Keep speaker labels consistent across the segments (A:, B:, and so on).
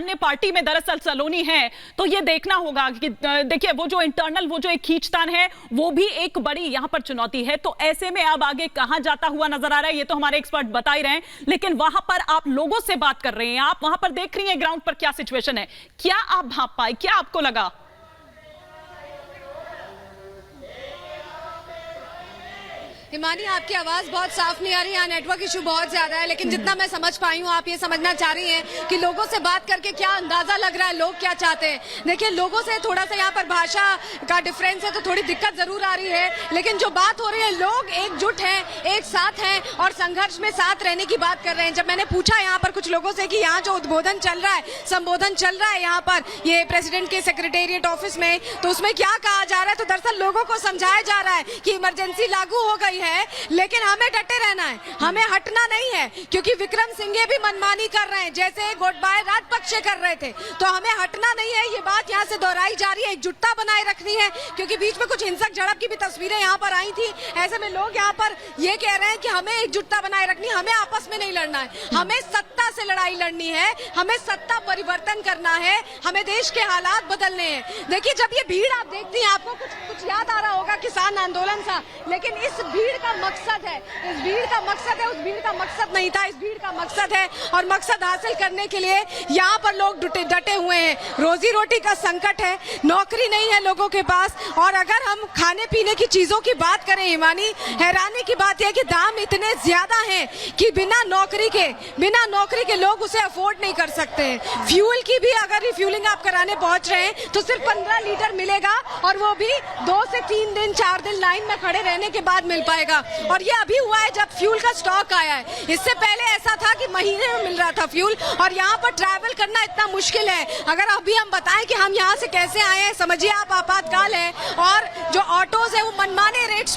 A: अन्य पार्टी में दरअसल सलोनी है, तो ये देखना होगा कि देखिए वो जो इंटरनल वो जो एक खींचतान है वो भी एक बड़ी यहां पर चुनौती है। तो ऐसे में अब आगे कहां जाता हुआ नजर आ रहा है ये तो हमारे एक्सपर्ट बता ही रहे हैं, लेकिन वहां पर आप लोगों से बात कर रहे हैं, आप वहां पर देख रही हैं ग्राउंड पर क्या सिचुएशन है, क्या आप भाप पाए, क्या आपको लगा?
B: हिमानी, आपकी आवाज बहुत साफ नहीं आ रही है, नेटवर्क इशू बहुत ज्यादा है, लेकिन जितना मैं समझ पाई हूँ आप ये समझना चाह रही हैं कि लोगों से बात करके क्या अंदाजा लग रहा है, लोग क्या चाहते हैं। देखिए, लोगों से थोड़ा सा यहाँ पर भाषा का डिफरेंस है तो थोड़ी दिक्कत जरूर आ रही है, लेकिन जो बात हो रही है लोग एकजुट हैं, एक साथ हैं और संघर्ष में साथ रहने की बात कर रहे हैं। जब मैंने पूछा यहाँ पर कुछ लोगों से कि यहाँ जो उद्बोधन चल रहा है, संबोधन चल रहा है यहाँ पर ये प्रेसिडेंट के सेक्रेटेरिएट ऑफिस में, तो उसमें क्या कहा जा रहा है, तो दरअसल लोगों को समझाया जा रहा है कि इमरजेंसी लागू हो गई है, लेकिन हमें डटे रहना है, हमें हटना नहीं है, क्योंकि विक्रम सिंघे भी मनमानी कर रहे हैं जैसे गोटबाया राजपक्षे कर रहे थे, तो हमें हटना नहीं है। ये बात यहाँ से दोहराई जा रही है, एकजुटता बनाए रखनी है, क्योंकि बीच में कुछ हिंसक झड़प की भी तस्वीरें यहाँ पर आई थी। ऐसे में लोग यहाँ पर ये कह रहे हैं कि हमें एकजुटता बनाए रखनी, हमें आपस में नहीं लड़ना है, हमें सत्ता से लड़ाई लड़नी है, हमें सत्ता परिवर्तन करना है, हमें देश के हालात बदलने हैं। देखिए, जब ये भीड़ आप देखती हैं, आपको कुछ याद आ रहा होगा किसान आंदोलन सा, लेकिन इस भीड़ का मकसद है, इस भीड़ का मकसद है, उस भीड़ का मकसद नहीं था, इस भीड़ का मकसद है और मकसद हासिल करने के लिए यहाँ पर लोग डटे हुए हैं। रोजी रोटी का संकट है, नौकरी नहीं है लोगों के पास, और अगर हम खाने पीने की चीजों की बात करें हिमानी, हैरानी की बात यह कि दाम इतने ज्यादा हैं कि बिना नौकरी के लोग उसे अफोर्ड नहीं कर सकते हैं। फ्यूल की भी अगर रिफ्यूलिंग आप कराने पहुंच रहे हैं तो सिर्फ 15 लीटर मिलेगा, और वो भी 2 से 3 दिन 4 दिन लाइन में खड़े रहने के बाद मिल पाएगा। और ये अभी हुआ है जब फ्यूल का स्टॉक आया है, इससे पहले ऐसा था कि महीने में मिल रहा था फ्यूल, और यहाँ पर ट्रैवल करना इतना मुश्किल है। अगर अभी हम बताएं कि हम यहाँ से कैसे आए हैं, समझिए आप आपातकाल है, और जो ऑटोज है वो मनमाने रेट्स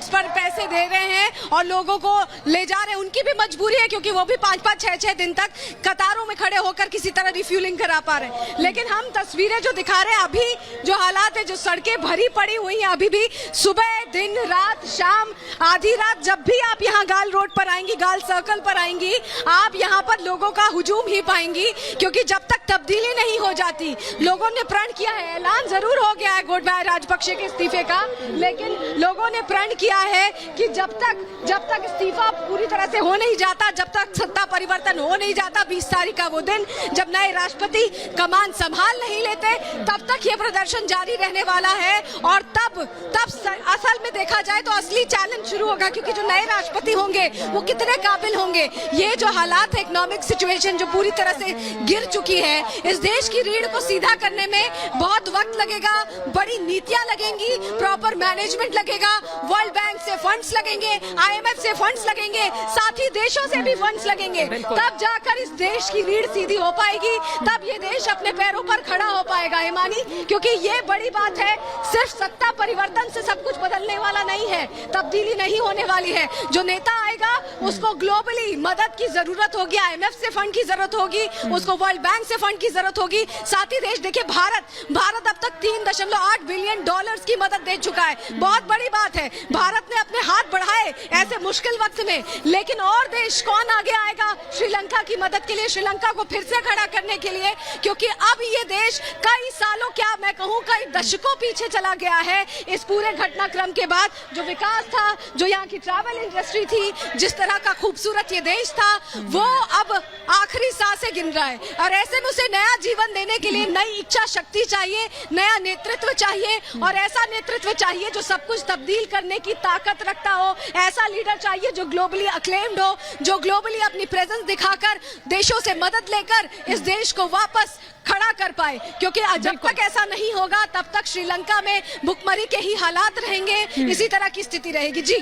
B: पर पैसे दे रहे हैं और लोगों को ले जा रहे हैं। उनकी भी मजबूरी है, क्योंकि वो भी 5-5, 6-6 दिन तक कतारों में खड़े होकर किसी तरह रिफ्यूलिंग करा पा रहे हैं। लेकिन हम तस्वीरें जो दिखा रहे हैं, अभी जो हालात है, जो सड़कें भरी पड़ी हुई हैं, अभी भी सुबह, दिन, रात, शाम, आधी रात, जब भी आप यहाँ गाल रोड पर आएंगी, गाल सर्कल पर आएंगी, आप यहाँ पर लोगों का हुजूम ही पाएंगी, क्योंकि जब तक तब्दीली नहीं हो जाती, लोगों ने प्रण किया है, ऐलान जरूर हो गया है गोटबाया राजपक्षे के इस्तीफे का, लेकिन लोगों ने प्रण किया है कि जब तक इस्तीफा पूरी तरह से हो नहीं जाता, जब तक सत्ता परिवर्तन हो नहीं जाता, 20 तारीख का वो दिन जब नए राष्ट्रपति कमान संभाल नहीं लेते, तब तक ये प्रदर्शन जारी रहने वाला है। और तब असल में देखा जाए तो असली चैलेंज शुरू होगा, क्योंकि जो नए राष्ट्रपति होंगे वो कितने काबिल होंगे। ये जो हालात है, इकोनॉमिक सिचुएशन जो पूरी तरह से गिर चुकी है, इस देश की रीढ़ को सीधा करने में बहुत वक्त लगेगा, बड़ी नीतियां लगेंगी, प्रॉपर मैनेजमेंट लगेगा, वर्ल्ड बैंक से फंड्स लगेंगे, IMF से फंड्स लगेंगे, साथ ही देशों से भी फंड्स लगेंगे, तब जाकर इस देश की रीढ़ सीधी हो पाएगी, तब ये देश अपने पैरों पर खड़ा हो पाएगा हिमानी। क्योंकि ये बड़ी बात है, सिर्फ सत्ता परिवर्तन से सब कुछ बदलने वाला नहीं है, तब्दीली नहीं होने वाली है। जो नेता आएगा उसको ग्लोबली मदद की जरूरत होगी, IMF से फंड की जरूरत होगी, उसको वर्ल्ड बैंक से फंड की जरूरत होगी। साथ ही देश, देखिए भारत अब तक $3.8 बिलियन की मदद दे चुका है, बहुत बड़ी बात है। भारत ने अपने हाथ बढ़ाए ऐसे मुश्किल वक्त में, लेकिन और देश कौन आगे आएगा श्रीलंका की मदद के लिए, श्रीलंका को फिर से खड़ा करने के लिए, क्योंकि अब ये देश कई सालों, क्या मैं कहूँ कई दशकों पीछे चला गया है। इस पूरे घटनाक्रम के बाद जो विकास था, जो यहाँ की ट्रैवल इंडस्ट्री थी, जिस तरह का खूबसूरत ये देश था, वो अब आखिरी सांसें गिन रहा है। और ऐसे में उसे नया जीवन देने के लिए नई इच्छा शक्ति चाहिए, नया नेतृत्व चाहिए, और ऐसा नेतृत्व चाहिए जो सब कुछ तब्दील करने की ताकत रखता हो। ऐसा लीडर चाहिए जो ग्लोबली अक्लेम्ड हो, जो ग्लोबली अपनी प्रेजेंस दिखाकर देशों से मदद लेकर इस देश को वापस खड़ा कर पाए, क्योंकि जब तक ऐसा नहीं होगा तब तक श्रीलंका में भुखमरी के ही हालात रहेंगे, इसी तरह की स्थिति रहेगी। जी।